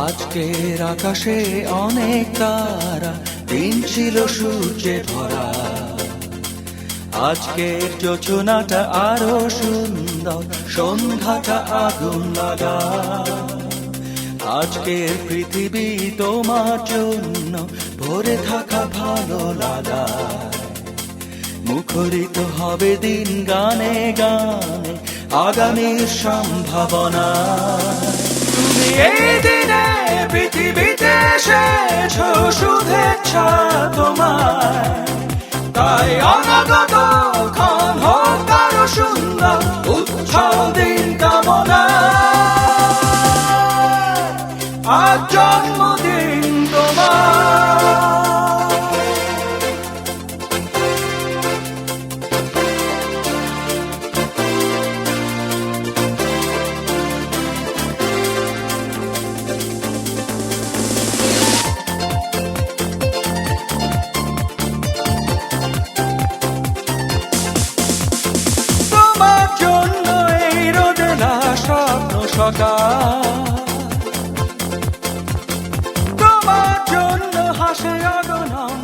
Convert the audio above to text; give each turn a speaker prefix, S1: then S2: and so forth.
S1: আজকের আকাশে অনেক তারা, দিন ছিল সূর্যে ভরা। আজকের যোজনাটা আরো সুন্দর, সন্ধ্যাটা আগুন লাগা। আজকের পৃথিবী তোমার জন্য ভরে থাকা ভালো লাগা। মুখরিত হবে দিন গানে গানে, আগামীর সম্ভাবনা। তুমি এই দিনে পৃথিবীতে এসেছো, শুভেচ্ছা তোমায়। তাই অনাগত ক্ষণ হোক আরো সুন্দর, উৎসব দিন কামনা। আজ জন্মদিন তোমার। তোমার জন্য হাসে অগণন।